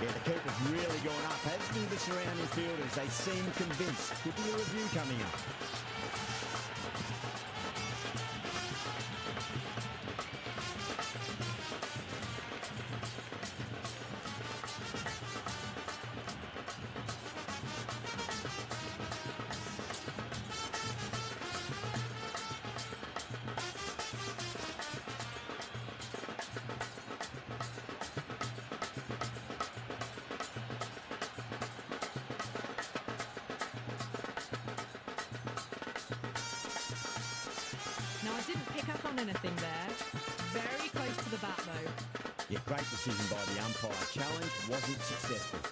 Yeah, the keeper's really gone up, hasn't he, the surrounding fielders? They seem convinced. Could be a review coming up. Now, I didn't pick up on anything there. Very close to the bat, though. Yeah, great decision by the umpire. Challenge wasn't successful.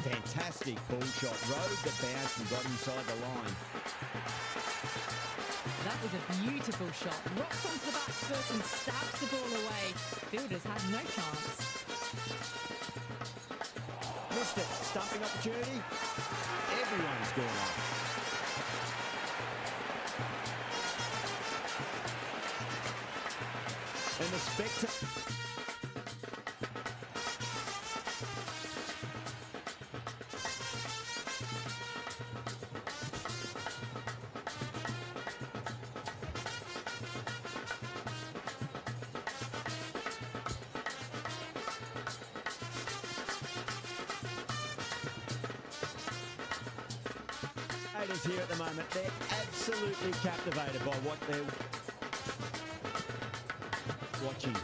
Fantastic ball shot. Rode the bounce and got inside the line. That was a beautiful shot. Rocks onto the back foot and stabs the ball away. Fielders had no chance. Missed it. Stumping opportunity. Everyone's gone up. And the spectator. spectators here at the moment, they're absolutely captivated by what they're watching.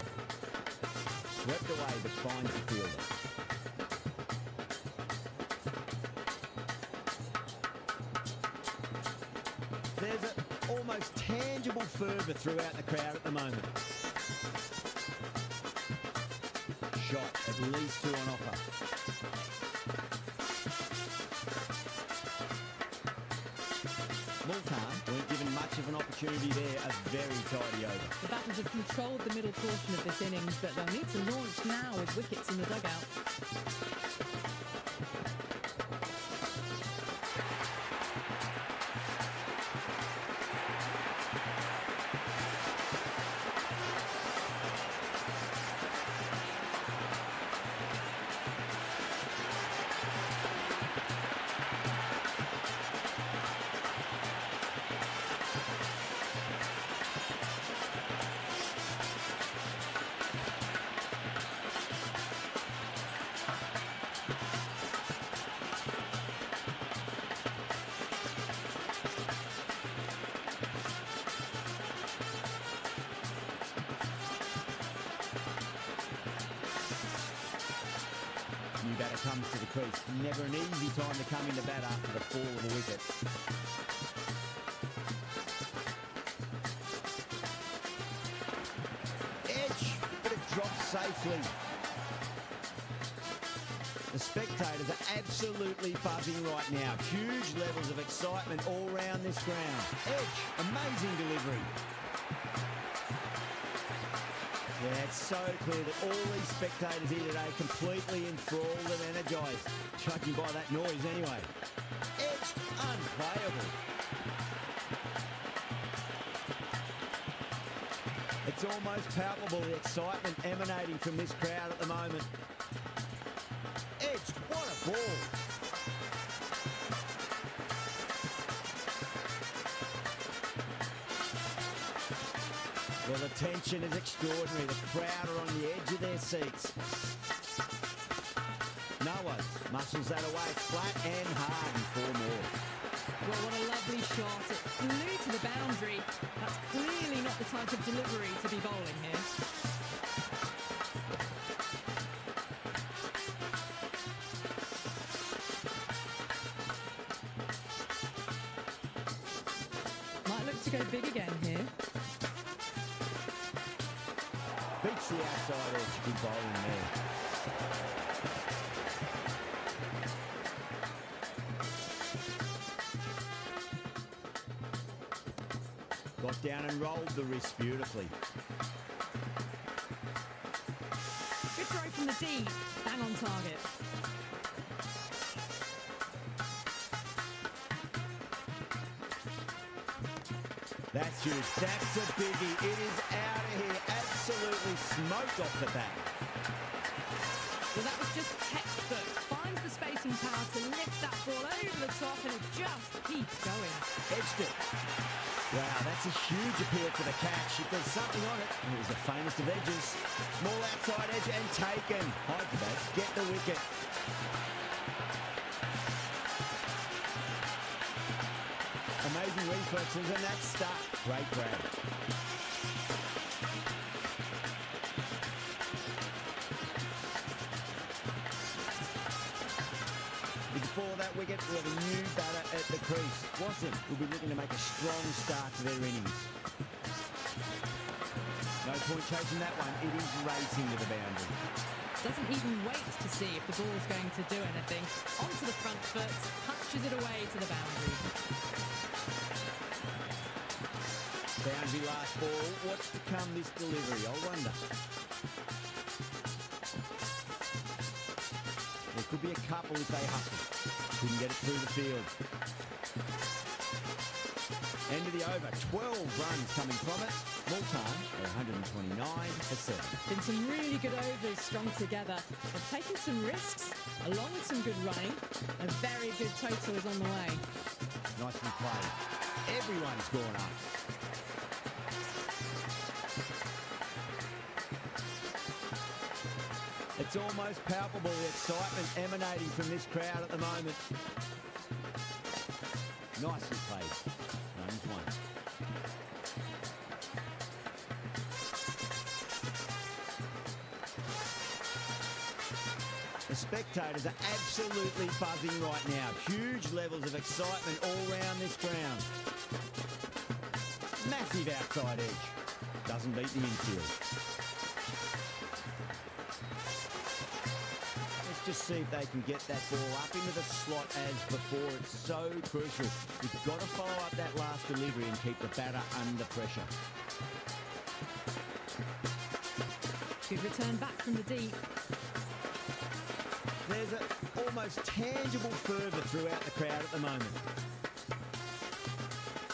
Swept away, but finds the fielder. There's an almost tangible fervour throughout the crowd at the moment. Shot, at least 2 on offer. Multan weren't given much of an opportunity there, a very tidy over. The Batters have controlled the middle portion of this innings, but they'll need to launch now with wickets in the dugout. New batter comes to the crease. Never an easy time to come into bat after the fall of a wicket. Edge, but it drops safely. The spectators are absolutely buzzing right now. Huge levels of excitement all round this ground. Edge, amazing delivery. Yeah, it's so clear that all these spectators here today completely enthralled and energised. Judging by that noise anyway. Edged, unplayable. It's almost palpable, the excitement emanating from this crowd at the moment. Edged, what a ball. Well, the tension is extraordinary. The crowd are on the edge of their seats. Noah's muscles that away flat and hard and 4 more. Well, what a lovely shot. It flew to the boundary. That's clearly not the type of delivery to be bowling here. Might look to go big again here. Beats the outside edge. Good bowling there. Got down and rolled the wrist beautifully. Good throw from the D. Bang on target. That's huge. That's a biggie. It is out of here. Absolutely smoked off the bat. Well, that was just textbook. Finds the spacing power to lift that ball over the top, and it just keeps going. Edged it. Wow, that's a huge appeal for the catch. If there's something on it, it was the famous of edges. Small outside edge and taken. Hyderabad get the wicket. Amazing reflexes, and that's stuck. Great grab. Before that wicket, we have a new batter at the crease. Watson will be looking to make a strong start to their innings. No point chasing that one. It is racing to the boundary. Doesn't even wait to see if the ball's going to do anything. Onto the front foot, punches it away to the boundary. Boundary last ball. What's to come this delivery? I wonder. There could be a couple if they hustle. Couldn't get it through the field. End of the over. 12 runs coming from it. Multan at 129 for 7. Been some really good overs strung together. They've taken some risks, along with some good running. A very good total is on the way. Nicely played. Everyone's gone up. It's almost palpable, the excitement emanating from this crowd at the moment. Nicely played. Runs one. The spectators are absolutely buzzing right now. Huge levels of excitement all around this ground. Massive outside edge. Doesn't beat the infield. Let's just see if they can get that ball up into the slot as before. It's so crucial. You've got to follow up that last delivery and keep the batter under pressure. Good return back from the deep. There's an almost tangible fervour throughout the crowd at the moment.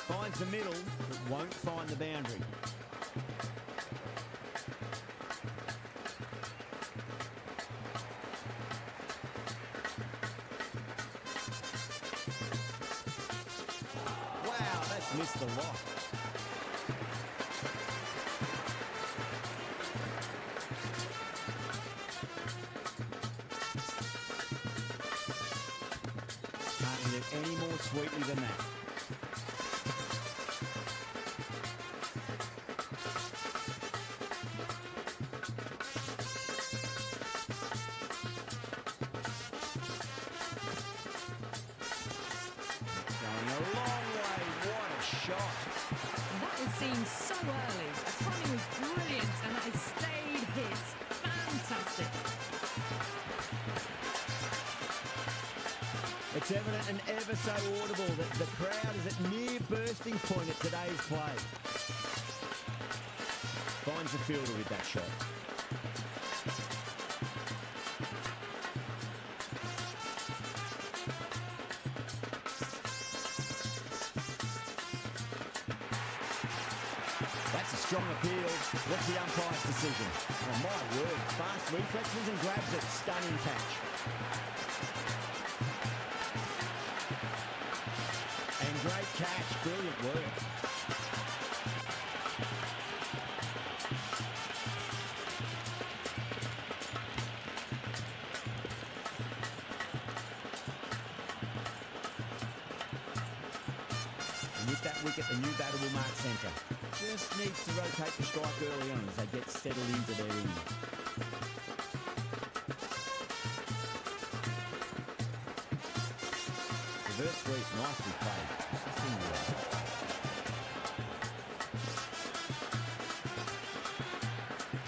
Finds the middle, but won't find the boundary. Wow, that's missed the lot. Can't hit it any more sweetly than that. Going a long way. What a shot. And that was seen so early. The timing was brilliant and that has stayed hit. Fantastic. It's evident and ever so audible that the crowd is at near bursting point at today's play. Finds the fielder with that shot. That's a strong appeal. What's the umpire's decision? Oh my word, fast reflexes and grabs it. Stunning catch. And great catch, brilliant work. And with that wicket, the new batter will mark centre. Just needs to rotate the strike early on as they get settled into their innings. Reverse sweep, nicely played. Just in the way.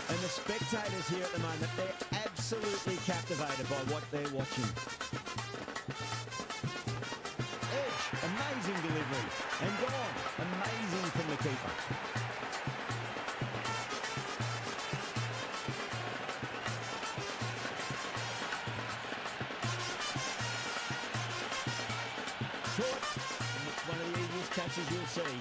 And the spectators here at the moment, they're absolutely captivated by what they're watching. Edge, amazing delivery. And gone, amazing from the keeper. Caught. One of the easiest catches you'll see.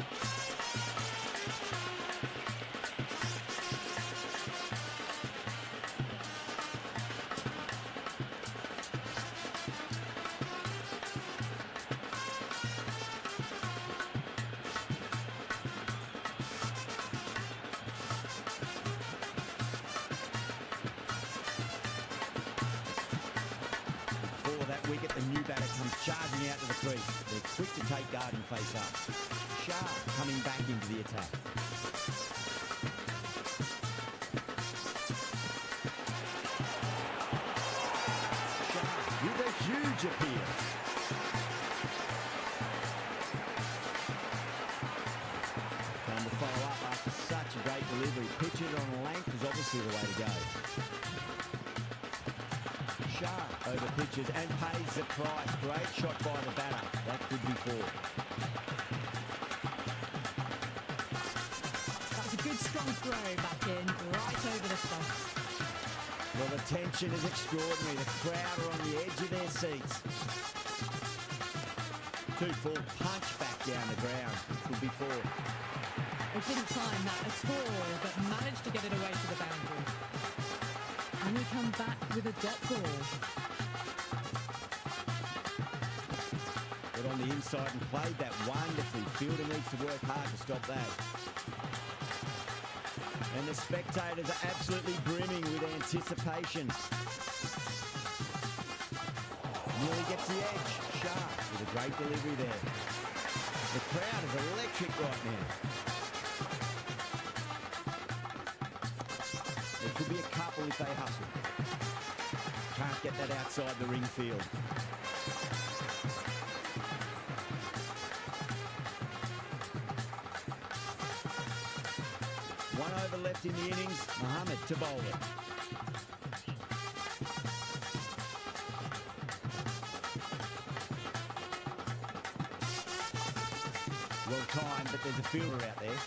Before that wicket, the new batter comes charging out to the crease. They're quick to take guard and face up. Sharp coming back into the attack. Sharp with a huge appeal. Time to follow up after such a great delivery. Pitch it on length is obviously the way to go. Sharp over pitches and pays the price. Great shot by the batter. That could be four. That was a good strong throw back in, right over the stumps. Well, the tension is extraordinary. The crowd are on the edge of their seats. 2 full punch back down the ground. Could be four. They didn't time that at all, but managed to get it away to the boundary. And we come back with a dot ball. Got on the inside and played that wonderfully. Fielder needs to work hard to stop that. And the spectators are absolutely brimming with anticipation. Nearly gets the edge. Sharp with a great delivery there. The crowd is electric right now. There could be a couple if they hustle. Can't get that outside the ring field. One over left in the innings. Mohammed to bowl it. Well timed, but there's a fielder out there.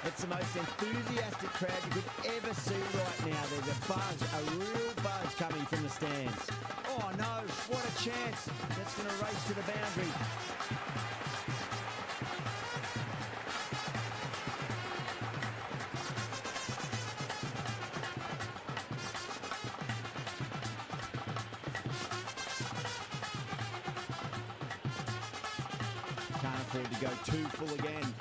It's the most enthusiastic crowd you could ever see right now. There's a buzz, a real buzz coming from the stands. Oh no, what a chance. That's going to race to the boundary. Can't afford to go too full again.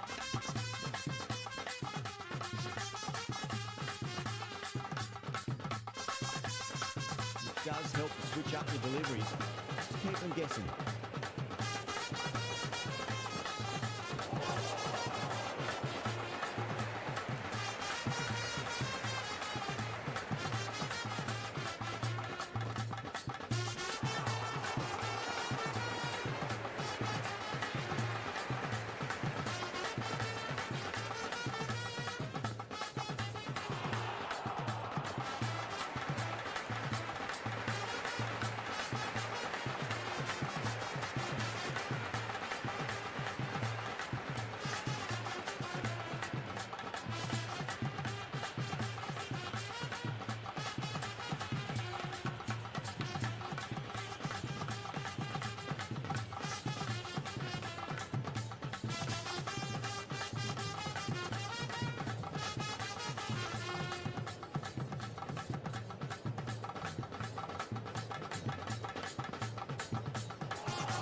It does help to switch up your deliveries, just to keep them guessing.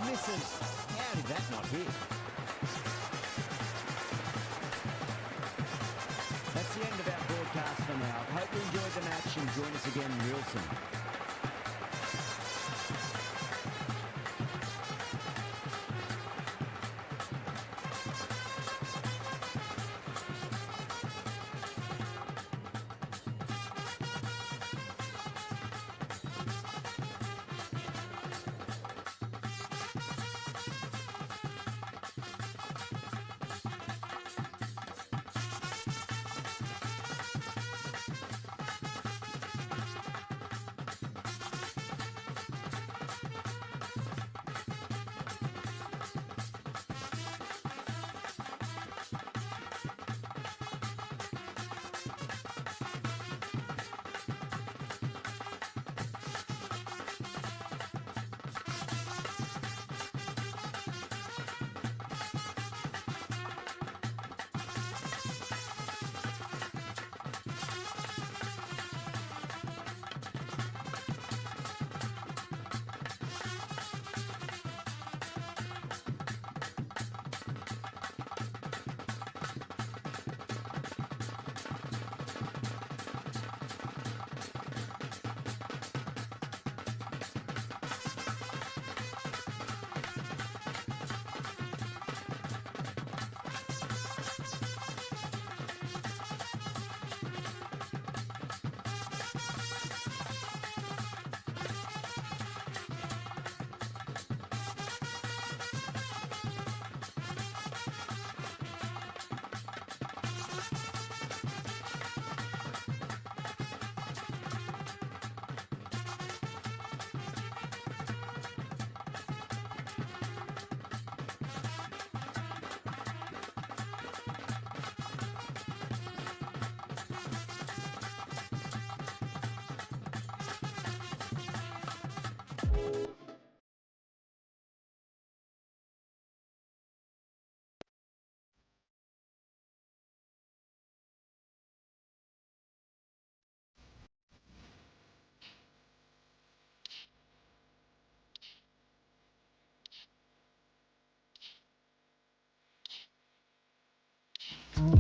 Misses. How did that not hit? That's the end of our broadcast for now. Hope you enjoyed the match and join us again real soon.